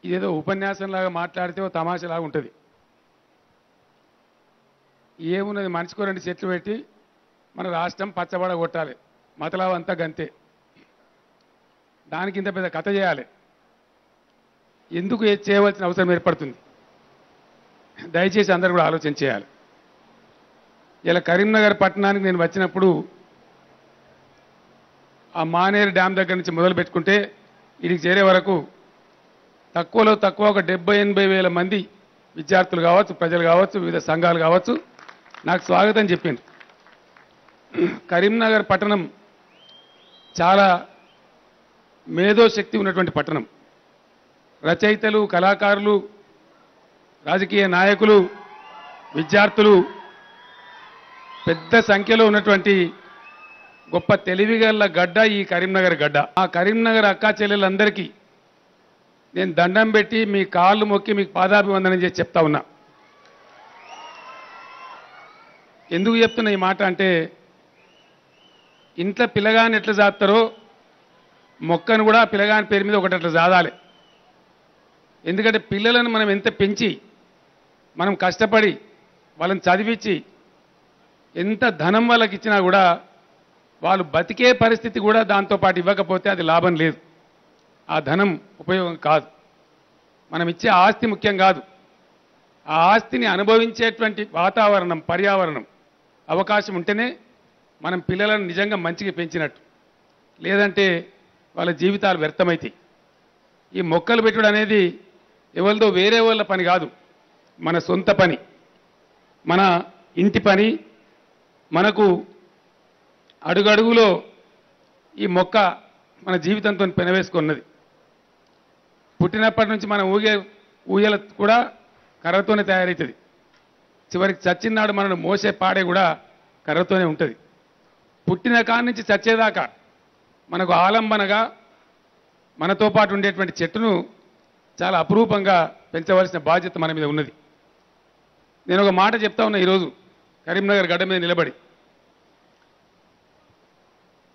ఇదేదో ఉపన్యాసంలాగా మాట్లాడితే ఓ తమాషలాగా ఉంటుంది. ఏమున్నది, మనిషికో 2 చెట్లు పెట్టి మన రాష్ట్రం పచ్చబడ కొట్టాలి, మతలావు అంతా గంతే. దానికి ఇంత పెద్ద కథ చేయాలి, ఎందుకు చేయవలసిన అవసరం ఏర్పడుతుంది? దయచేసి అందరూ కూడా ఆలోచన చేయాలి. ఇలా కరీంనగర్ పట్టణానికి నేను వచ్చినప్పుడు ఆ మానేరు డ్యామ్ దగ్గర నుంచి మొదలు పెట్టుకుంటే ఇడికి చేరే వరకు తక్కువలో తక్కువ ఒక 70-80 వేల మంది విద్యార్థులు కావచ్చు, ప్రజలు కావచ్చు, వివిధ సంఘాలు కావచ్చు నాకు స్వాగతం చెప్పింది. కరీంనగర్ పట్టణం చాలా మేధోశక్తి ఉన్నటువంటి పట్టణం. రచయితలు, కళాకారులు, రాజకీయ నాయకులు, విద్యార్థులు పెద్ద సంఖ్యలో ఉన్నటువంటి గొప్ప తెలివిగల గడ్డ ఈ కరీంనగర్ గడ్డ. ఆ కరీంనగర్ అక్కా చెల్లెలందరికీ నేను దండం పెట్టి మీ కాళ్ళు మొక్కి మీకు పాదాభివందనం చేసి చెప్తా ఉన్నా. ఎందుకు చెప్తున్నా ఈ మాట అంటే, ఇంట్లో పిల్లగాని ఎట్లా జాతారో మొక్కను కూడా పిల్లగాని పేరు మీద ఒకటి అట్లా జాదాలి. ఎందుకంటే పిల్లలను మనం ఎంత పెంచి, మనం కష్టపడి వాళ్ళని చదివించి ఎంత ధనం వాళ్ళకి ఇచ్చినా కూడా వాళ్ళు బతికే పరిస్థితి కూడా దాంతోపాటు ఇవ్వకపోతే అది లాభం లేదు, ఆ ధనం ఉపయోగం కాదు. మనం ఇచ్చే ఆస్తి ముఖ్యం కాదు, ఆ ఆస్తిని అనుభవించేటువంటి వాతావరణం, పర్యావరణం, అవకాశం ఉంటేనే మనం పిల్లలను నిజంగా మంచిగా పెంచినట్టు. లేదంటే వాళ్ళ జీవితాలు వ్యర్థమవుతాయి. ఈ మొక్కలు పెట్టుడు అనేది ఎవరిదో వేరే వాళ్ళ పని కాదు, మన సొంత పని, మన ఇంటి పని. మనకు అడుగడుగులో ఈ మొక్క మన జీవితంతో పెనవేసుకున్నది. పుట్టినప్పటి నుంచి మనం ఊయల కూడా కర్రతోనే తయారవుతుంది. చివరికి చచ్చినాడు మనను మోసే పాడే కూడా కర్రతోనే ఉంటుంది. పుట్టిన కాడి నుంచి చచ్చేదాకా మనకు ఆలంబనగా మనతో పాటు ఉండేటువంటి చెట్టును చాలా అపురూపంగా పెంచవలసిన బాధ్యత మన మీద ఉన్నది. నేను ఒక మాట చెప్తా ఉన్నా ఈరోజు కరీంనగర్ గడ్డ మీద నిలబడి.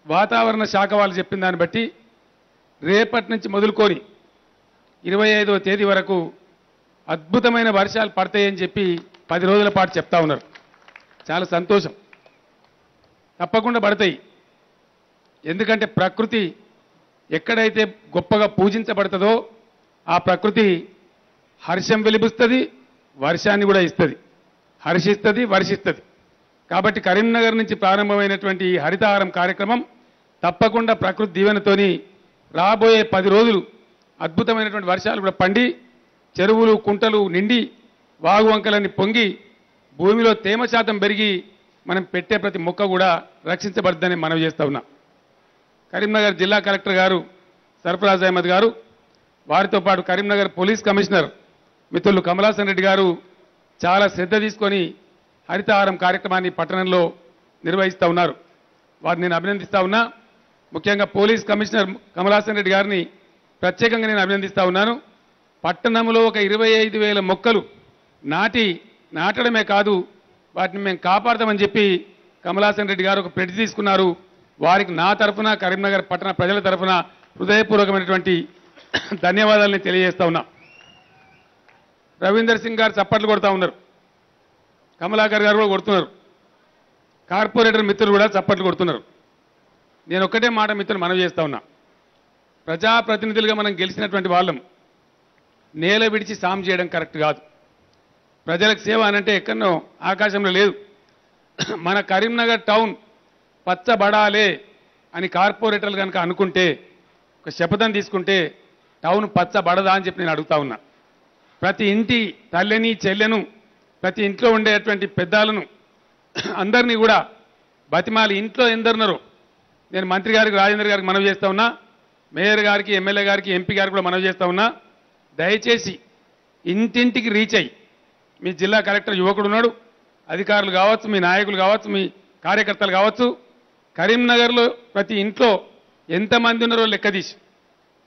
వాతావరణ శాఖ వాళ్ళు చెప్పిన దాన్ని బట్టి రేపటి నుంచి మొదలుకొని 25వ తేదీ వరకు అద్భుతమైన వర్షాలు పడతాయని చెప్పి 10 రోజుల పాటు చెప్తా ఉన్నారు. చాలా సంతోషం, తప్పకుండా పడతాయి. ఎందుకంటే ప్రకృతి ఎక్కడైతే గొప్పగా పూజించబడుతుందో ఆ ప్రకృతి హర్షం వెలిబుస్తుంది, వర్షాన్ని కూడా ఇస్తుంది, హర్షిస్తుంది, వర్షిస్తుంది. కాబట్టి కరీంనగర్ నుంచి ప్రారంభమైనటువంటి ఈ హరితహారం కార్యక్రమం తప్పకుండా ప్రకృతి దీవెనతోని రాబోయే 10 రోజులు అద్భుతమైనటువంటి వర్షాలు కూడా పండి చెరువులు, కుంటలు నిండి, వాగు వంకలన్నీ పొంగి, భూమిలో తేమ శాతం పెరిగి మనం పెట్టే ప్రతి మొక్క కూడా రక్షించబడుతుందని మనవి చేస్తా ఉన్నా. కరీంనగర్ జిల్లా కలెక్టర్ గారు సర్ఫరాజ్ అహ్మద్ గారు, వారితో పాటు కరీంనగర్ పోలీస్ కమిషనర్ మిత్రులు కమలాసన్ రెడ్డి గారు చాలా శ్రద్ధ తీసుకొని హరితహారం కార్యక్రమాన్ని పట్టణంలో నిర్వహిస్తూ ఉన్నారు. వారిని నేను అభినందిస్తా ఉన్నా. ముఖ్యంగా పోలీస్ కమిషనర్ కమలాసన్ రెడ్డి గారిని ప్రత్యేకంగా నేను అభినందిస్తా ఉన్నాను. పట్టణంలో ఒక 25,000 మొక్కలు నాటడమే కాదు, వాటిని మేము కాపాడతామని చెప్పి కమలాసన్ రెడ్డి గారు ఒక ప్రతి తీసుకున్నారు. వారికి నా తరఫున, కరీంనగర్ పట్టణ ప్రజల తరఫున హృదయపూర్వకమైనటువంటి ధన్యవాదాలని తెలియజేస్తా ఉన్నా. రవీందర్ సింగ్ గారు చప్పట్లు కొడతా ఉన్నారు, కమలాకర్ గారు కూడా కొడుతున్నారు, కార్పొరేటర్ మిత్రులు కూడా చప్పట్లు కొడుతున్నారు. నేను ఒక్కటే మాట మిత్రులు మనవి చేస్తా ఉన్నా. ప్రజాప్రతినిధులుగా మనం గెలిచినటువంటి వాళ్ళం నేల విడిచి సాము చేయడం కరెక్ట్ కాదు. ప్రజలకు సేవ అనంటే ఎక్కడనో ఆకాశంలో లేదు. మన కరీంనగర్ టౌన్ పచ్చబడాలే అని కార్పొరేటర్లు కనుక అనుకుంటే, ఒక శపథం తీసుకుంటే టౌన్ పచ్చబడదా అని చెప్పి నేను అడుగుతా ఉన్నా. ప్రతి ఇంటి తల్లిని, చెల్లెను, ప్రతి ఇంట్లో ఉండేటువంటి పెద్దలను అందరినీ కూడా బతిమాలి, ఇంట్లో ఎందరున్నారో నేను మంత్రి గారికి, రాజేంద్ర గారికి మనవి చేస్తా ఉన్నా, మేయర్ గారికి, ఎమ్మెల్యే గారికి, ఎంపీ గారికి కూడా మనవి చేస్తా ఉన్నా. దయచేసి ఇంటింటికి రీచ్ అయ్యి, మీ జిల్లా కలెక్టర్ యువకుడు ఉన్నాడు, అధికారులు కావచ్చు, మీ నాయకులు కావచ్చు, మీ కార్యకర్తలు కావచ్చు, కరీంనగర్లో ప్రతి ఇంట్లో ఎంతమంది ఉన్నారో లెక్క తీసి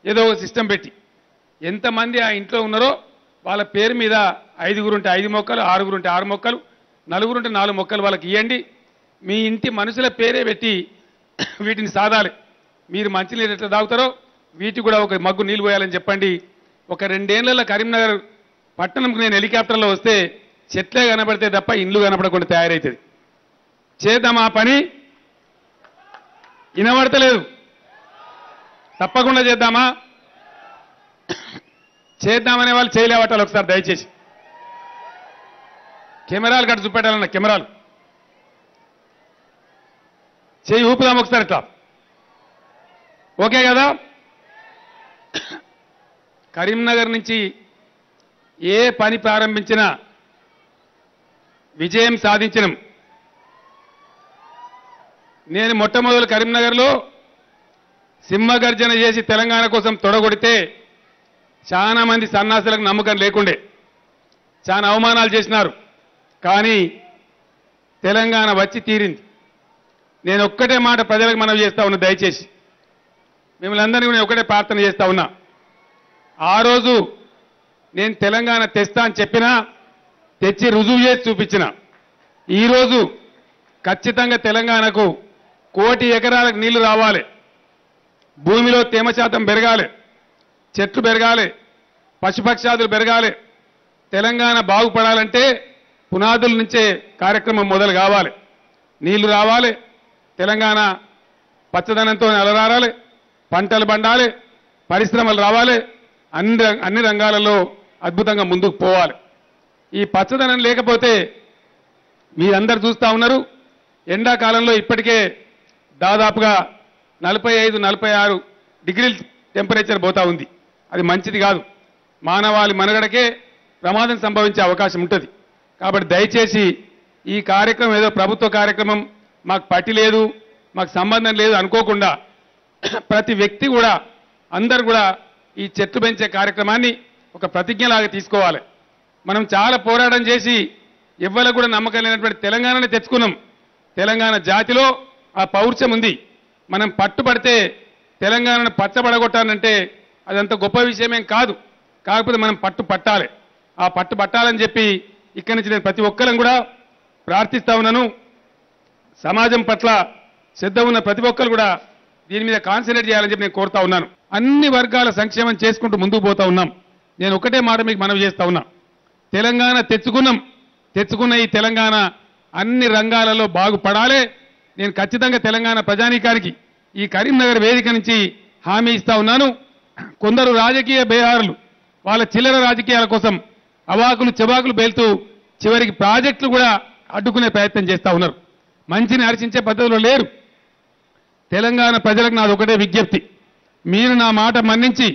ఏదో ఒక సిస్టమ్ పెట్టి ఎంతమంది ఆ ఇంట్లో ఉన్నారో వాళ్ళ పేరు మీద 5 ఉంటే 5 మొక్కలు, 6 ఉంటే 6 మొక్కలు, 4 ఉంటే 4 మొక్కలు వాళ్ళకి ఇవ్వండి. మీ ఇంటి మనుషుల పేరే పెట్టి వీటిని సాధాలి. మీరు మంచినీళ్ళు ఎట్లా తాగుతారో వీటికి కూడా ఒక మగ్గు నీళ్ళు పోయాలని చెప్పండి. ఒక 2 ఏళ్లలో కరీంనగర్ పట్టణంకు నేను హెలికాప్టర్లో వస్తే చెట్లే కనబడితే తప్ప ఇండ్లు కనపడకుండా తయారవుతుంది. చేద్దాం ఆ పని. వినబడతలేదు. తప్పకుండా చేద్దామా? చేద్దామనే వాళ్ళు చేయలేవటాలి. ఒకసారి దయచేసి కెమెరాలు కట్టు చూపెట్టాలన్న కెమెరాలు చేయి ఊపుదాం ఒకసారి ఇట్లా. ఓకే కదా? కరీంనగర్ నుంచి ఏ పని ప్రారంభించినా విజయం సాధించినం. నేను మొట్టమొదలు కరీంనగర్లో సింహగర్జన చేసి తెలంగాణ కోసం తొడగొడితే చాలా మంది సన్నాసులకు నమ్మకం లేకుండే, చాలా అవమానాలు చేసినారు. కానీ తెలంగాణ వచ్చి తీరింది. నేను ఒక్కటే మాట ప్రజలకు మనవి చేస్తా ఉన్నా, దయచేసి మిమ్మల్ని అందరినీ నేను ఒకటే ప్రార్థన చేస్తా ఉన్నా. ఆ రోజు నేను తెలంగాణ తెస్తా అని చెప్పినా, తెచ్చి రుజువు చేసి చూపించిన. ఈరోజు ఖచ్చితంగా తెలంగాణకు 1 కోటి ఎకరాలకు నీళ్లు రావాలి, భూమిలో తేమ శాతం పెరగాలి, చెట్లు పెరగాలి, పశుపక్షాదులు పెరగాలి. తెలంగాణ బాగుపడాలంటే పునాదుల నుంచే కార్యక్రమం మొదలు కావాలి. నీళ్లు రావాలి, తెలంగాణ పచ్చదనంతో అలరారాలి, పంటలు పండాలి, పరిశ్రమలు రావాలి, అన్ని రంగాలలో అద్భుతంగా ముందుకు పోవాలి. ఈ పచ్చదనం లేకపోతే మీరందరూ చూస్తూ ఉన్నారు. ఎండాకాలంలో ఇప్పటికే దాదాపుగా 45-46 డిగ్రీల టెంపరేచర్ పోతా ఉంది. అది మంచిది కాదు. మానవాళి మనుగడకే ప్రమాదం సంభవించే అవకాశం ఉంటుంది. కాబట్టి దయచేసి ఈ కార్యక్రమం ఏదో ప్రభుత్వ కార్యక్రమం, మాకు పట్టి లేదు, మాకు సంబంధం లేదు అనుకోకుండా ప్రతి వ్యక్తి కూడా, అందరూ కూడా ఈ చెట్లు పెంచే కార్యక్రమాన్ని ఒక ప్రతిజ్ఞలాగా తీసుకోవాలి. మనం చాలా పోరాటం చేసి ఎవ్వరికి కూడా నమ్మకం లేనటువంటి తెలంగాణని తెచ్చుకున్నాం. తెలంగాణ జాతిలో ఆ పౌరుషం ఉంది. మనం పట్టుబడితే తెలంగాణను పచ్చబడగొట్టాలంటే అదంత గొప్ప విషయమేం కాదు. కాకపోతే మనం పట్టాలి. ఆ పట్టాలని చెప్పి ఇక్కడి నుంచి నేను ప్రతి ఒక్కరిని కూడా ప్రార్థిస్తా ఉన్నాను. సమాజం పట్ల శ్రద్ధ ఉన్న ప్రతి ఒక్కరు కూడా దీని మీద కాన్సన్ట్రేట్ చేయాలని చెప్పి నేను కోరుతా ఉన్నాను. అన్ని వర్గాల సంక్షేమం చేసుకుంటూ ముందుకు పోతా ఉన్నాం. నేను ఒకటే మాట మీకు మనవి చేస్తా ఉన్నా. తెలంగాణ తెచ్చుకున్న ఈ తెలంగాణ అన్ని రంగాలలో బాగుపడాలి. నేను ఖచ్చితంగా తెలంగాణ ప్రజానీకానికి ఈ కరీంనగర్ వేదిక నుంచి హామీ ఇస్తా ఉన్నాను. కొందరు రాజకీయ బేహారులు వాళ్ళ చిల్లర రాజకీయాల కోసం అవాకులు చెవాకులు పేలుతూ చివరికి ప్రాజెక్టులు కూడా అడ్డుకునే ప్రయత్నం చేస్తా ఉన్నారు. మంచిని హర్షించే పద్ధతిలో లేరు. తెలంగాణ ప్రజలకు నాది ఒకటే విజ్ఞప్తి. మీరు నా మాట మన్నించి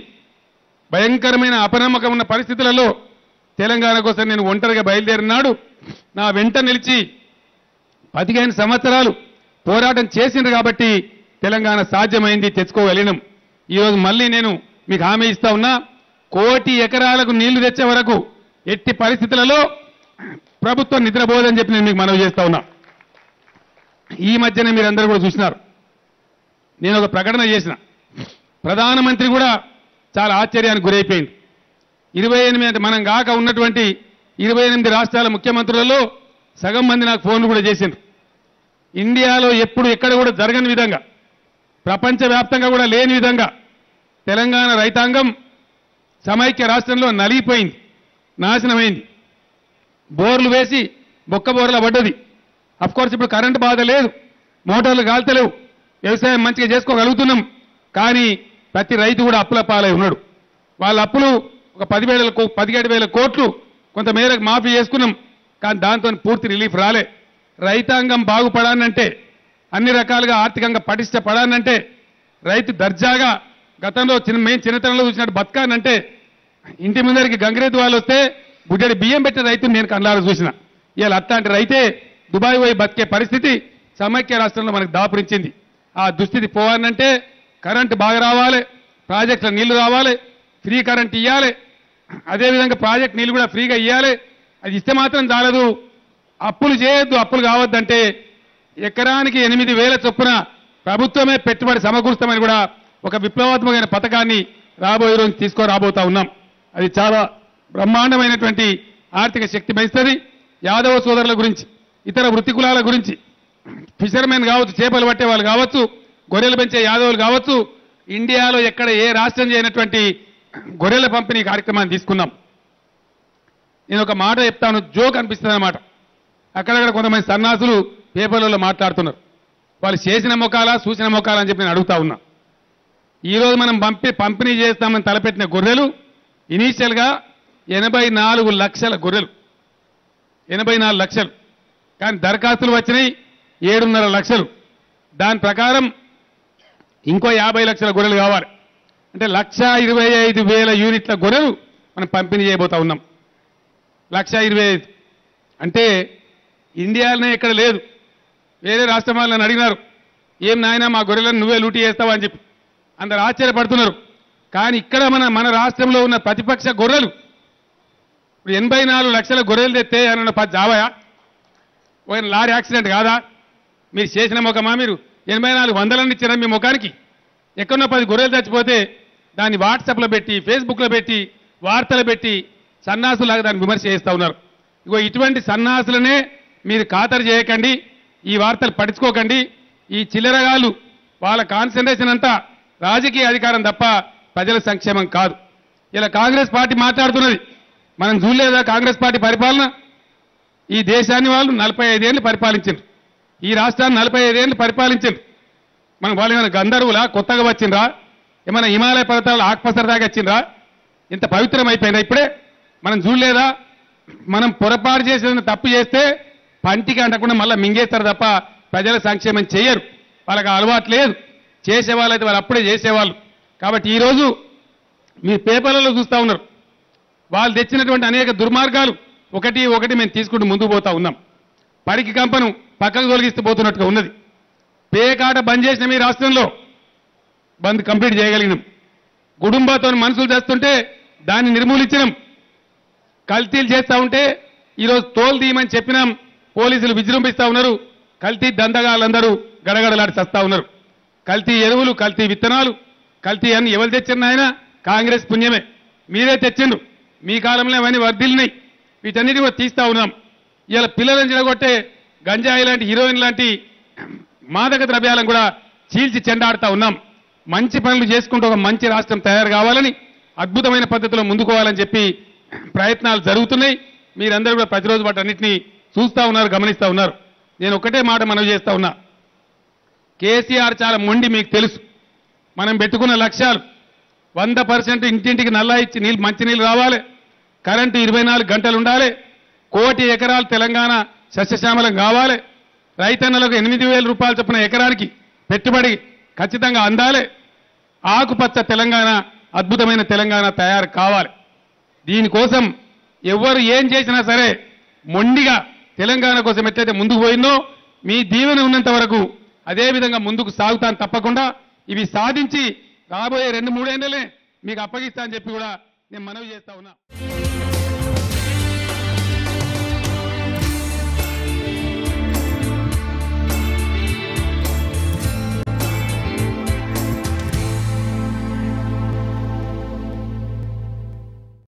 భయంకరమైన అపనమ్మకం ఉన్న పరిస్థితులలో తెలంగాణ కోసం నేను ఒంటరిగా బయలుదేరినాడు నా వెంట నిలిచి 15 సంవత్సరాలు పోరాటం చేసిండ్రు కాబట్టి తెలంగాణ సాధ్యమైంది, తెచ్చుకోగలిగినాం. ఈరోజు మళ్ళీ నేను మీకు హామీ ఇస్తా ఉన్నా. 1 కోటి ఎకరాలకు నీళ్లు తెచ్చే వరకు ఎట్టి పరిస్థితులలో ప్రభుత్వం నిద్రపోదని చెప్పి నేను మీకు మనవి చేస్తా ఉన్నా. ఈ మధ్యనే మీరందరూ కూడా చూసినారు, నేను ఒక ప్రకటన చేసిన. ప్రధానమంత్రి కూడా చాలా ఆశ్చర్యానికి గురైపోయింది. 28 మనం కాక ఉన్నటువంటి 28 రాష్ట్రాల ముఖ్యమంత్రులలో సగం మంది నాకు ఫోన్లు కూడా చేసిండ్రు. ఇండియాలో ఎప్పుడు ఎక్కడ కూడా జరగని విధంగా, ప్రపంచవ్యాప్తంగా కూడా లేని విధంగా తెలంగాణ రైతాంగం సమైక్య రాష్ట్రంలో నలిగిపోయింది, నాశనమైంది. బోర్లు వేసి బొక్క బోర్ల పడ్డది. అఫ్కోర్స్ ఇప్పుడు కరెంటు బాధ లేదు, మోటార్లు కాల్తలేవు, వ్యవసాయం మంచిగా చేసుకోగలుగుతున్నాం. కానీ ప్రతి రైతు కూడా అప్పుల పాలై ఉన్నాడు. వాళ్ళ అప్పులు ఒక 17,000 కోట్లు కొంతమేరకు మాఫీ చేసుకున్నాం. కానీ దాంతో పూర్తి రిలీఫ్ రాలే. రైతాంగం బాగుపడానంటే, అన్ని రకాలుగా ఆర్థికంగా పటిష్టపడానంటే, రైతు దర్జాగా గతంలో మేము చిన్నతనంలో చూసినట్టు బతకానంటే, ఇంటి ముందరికి గంగిరెద్దు వాళ్ళు వస్తే బుడ్డడి బియ్యం పెట్టే రైతుని నేను కళ్ళారా చూసిన. ఇవాళ అట్లాంటి రైతే దుబాయ్ పోయి బతికే పరిస్థితి సమైక్య రాష్ట్రంలో మనకు దాపురించింది. ఆ దుస్థితి పోవాలంటే కరెంటు బాగా రావాలి, ప్రాజెక్టుల నీళ్లు రావాలి, ఫ్రీ కరెంట్ ఇవ్వాలి, అదేవిధంగా ప్రాజెక్ట్ నీళ్లు కూడా ఫ్రీగా ఇవ్వాలి. అది ఇస్తే మాత్రం చాలదు, అప్పులు చేయొద్దు. అప్పులు కావద్దంటే ఎకరానికి 8,000 చొప్పున ప్రభుత్వమే పెట్టుబడి సమకూరుస్తామని కూడా ఒక విప్లవాత్మకమైన పథకాన్ని రాబోయే రోజు తీసుకురాబోతా ఉన్నాం. అది చాలా బ్రహ్మాండమైనటువంటి ఆర్థిక శక్తి పెంచుతుంది. యాదవ సోదరుల గురించి, ఇతర వృత్తి కులాల గురించి, ఫిషర్మెన్ కావచ్చు, చేపలు పట్టే వాళ్ళు కావచ్చు, గొర్రెలు పెంచే యాదవులు కావచ్చు, ఇండియాలో ఎక్కడ ఏ రాష్ట్రం చేయనటువంటి గొర్రెల పంపిణీ కార్యక్రమాన్ని తీసుకున్నాం. నేను ఒక మాట చెప్తాను, జోక్ అనిపిస్తుంది అన్నమాట. అక్కడక్కడ కొంతమంది సన్నాసులు పేపర్లలో మాట్లాడుతున్నారు. వాళ్ళు చేసిన మొక్కాలా చూసిన మొక్కాలా అని చెప్పి నేను అడుగుతా ఉన్నా. ఈరోజు మనం పంపిణీ చేస్తామని తలపెట్టిన గొర్రెలు ఇనీషియల్గా 84 లక్షల గొర్రెలు, 84 లక్షలు. కానీ దరఖాస్తులు వచ్చినాయి 7.5 లక్షలు. దాని ప్రకారం ఇంకో 50 లక్షల గొర్రెలు కావాలి. అంటే 1,25,000 యూనిట్ల గొర్రెలు మనం పంపిణీ చేయబోతా ఉన్నాం. 1,25,000 అంటే ఇండియాలోనే ఎక్కడ లేదు. వేరే రాష్ట్రం వాళ్ళని అడిగినారు, ఏం నాయనా మా గొర్రెలను నువ్వే లూటీ చేస్తావా అని చెప్పి అందరు ఆశ్చర్యపడుతున్నారు. కానీ ఇక్కడ మన రాష్ట్రంలో ఉన్న ప్రతిపక్ష గొర్రెలు 84 లక్షల గొర్రెలు తెస్తే అన్న 10 జావయా? ఒక లారీ యాక్సిడెంట్ కాదా? మీరు చేసిన ముఖమా? మీరు 84 వందలని ఇచ్చారా మీ ముఖానికి? ఎక్కడన్నా 10 గొర్రెలు చచ్చిపోతే దాన్ని వాట్సాప్లో పెట్టి, ఫేస్బుక్లో పెట్టి, వార్తలు పెట్టి సన్నాసులాగా దాన్ని విమర్శ చేస్తూ ఉన్నారు. ఇగో ఇటువంటి సన్నాసులనే మీరు ఖాతరు చేయకండి, ఈ వార్తలు పట్టించుకోకండి. ఈ చిల్లరగాళ్ళు వాళ్ళ కాన్సన్ట్రేషన్ అంతా రాజకీయ అధికారం తప్ప ప్రజల సంక్షేమం కాదు. ఇలా కాంగ్రెస్ పార్టీ మాట్లాడుతున్నది, మనం చూడలేదా కాంగ్రెస్ పార్టీ పరిపాలన? ఈ దేశాన్ని వాళ్ళు 45 ఏళ్ళు పరిపాలించారు, ఈ రాష్ట్రాన్ని 45 ఏళ్ళు పరిపాలించారు. మనం వాళ్ళు ఏమైనా గంధర్వులా కొత్తగా వచ్చిండ్రా? ఏమైనా హిమాలయ పర్వతాలు ఆకుపసరదాకా వచ్చిండ్రా? ఇంత పవిత్రం అయిపోయిందా ఇప్పుడే? మనం చూడలేదా? మనం పొరపాటు చేసిన తప్పు చేస్తే పంటికి అంటకుండా మళ్ళీ మింగేస్తారు తప్ప ప్రజల సంక్షేమం చేయరు. వాళ్ళకి అలవాటు లేదు. చేసేవాళ్ళైతే వాళ్ళు అప్పుడే చేసేవాళ్ళు. కాబట్టి ఈరోజు మీ పేపర్లలో చూస్తూ ఉన్నారు, వాళ్ళు తెచ్చినటువంటి అనేక దుర్మార్గాలు ఒకటి మేము తీసుకుంటూ ముందుకు పోతా ఉన్నాం. పరికి కంపను పక్కకు తొలగిస్తూ పోతున్నట్టుగా ఉన్నది. పేకాట బంద్ చేసిన మీ రాష్ట్రంలో బంద్ కంప్లీట్ చేయగలిగినాం. కుటుంబంతో మనుషులు చేస్తుంటే దాన్ని నిర్మూలించినాం. కల్తీలు చేస్తూ ఉంటే ఈరోజు తోలు తీయమని చెప్పినాం, పోలీసులు విజృంభిస్తూ ఉన్నారు. కల్తీ దందగాళ్ళందరూ గడగడలాడి చస్తా ఉన్నారు. కల్తీ ఎరువులు, కల్తీ విత్తనాలు, కల్తీ అన్ని ఎవరు తెచ్చిండు? ఆయన కాంగ్రెస్ పుణ్యమే, మీరే తెచ్చిండు. మీ కాలంలో అవన్నీ వర్ధిల్లినాయి. వీటన్నిటి కూడా తీస్తా ఉన్నాం. ఇలా పిల్లలను చెడగొట్టే గంజాయి లాంటి, హీరోయిన్ లాంటి మాదక ద్రవ్యాలను కూడా చీల్చి చెండాడుతా ఉన్నాం. మంచి పనులు చేసుకుంటూ ఒక మంచి రాష్ట్రం తయారు కావాలని, అద్భుతమైన పద్ధతిలో ముందుకోవాలని చెప్పి ప్రయత్నాలు జరుగుతున్నాయి. మీరందరూ కూడా ప్రతిరోజు వాటన్నిటిని చూస్తూ ఉన్నారు, గమనిస్తూ ఉన్నారు. నేను ఒకటే మాట మనవి చేస్తా ఉన్నా, కేసీఆర్ చాలా మొండి, మీకు తెలుసు. మనం పెట్టుకున్న లక్ష్యాలు 100% ఇంటింటికి నల్లా ఇచ్చి నీళ్ళు, మంచినీళ్ళు రావాలి, కరెంటు 24 గంటలు ఉండాలి, 1 కోటి ఎకరాలు తెలంగాణ సస్యశ్యామలం కావాలి, రైతన్నలకు 8,000 రూపాయలు చొప్పున ఎకరానికి పెట్టుబడి ఖచ్చితంగా అందాలి, ఆకుపచ్చ తెలంగాణ, అద్భుతమైన తెలంగాణ తయారు కావాలి. దీనికోసం ఎవరు ఏం చేసినా సరే మొండిగా తెలంగాణ కోసం ఎట్లయితే ముందుకు పోయిందో మీ దీవెన ఉన్నంత వరకు అదే విధంగా ముందుకు సాగుతాను. తప్పకుండా ఇవి సాధించి రాబోయే 2-3 ఏళ్లనే మీకు అప్పగిస్తా అని చెప్పి కూడా నేను మనవి చేస్తా ఉన్నా.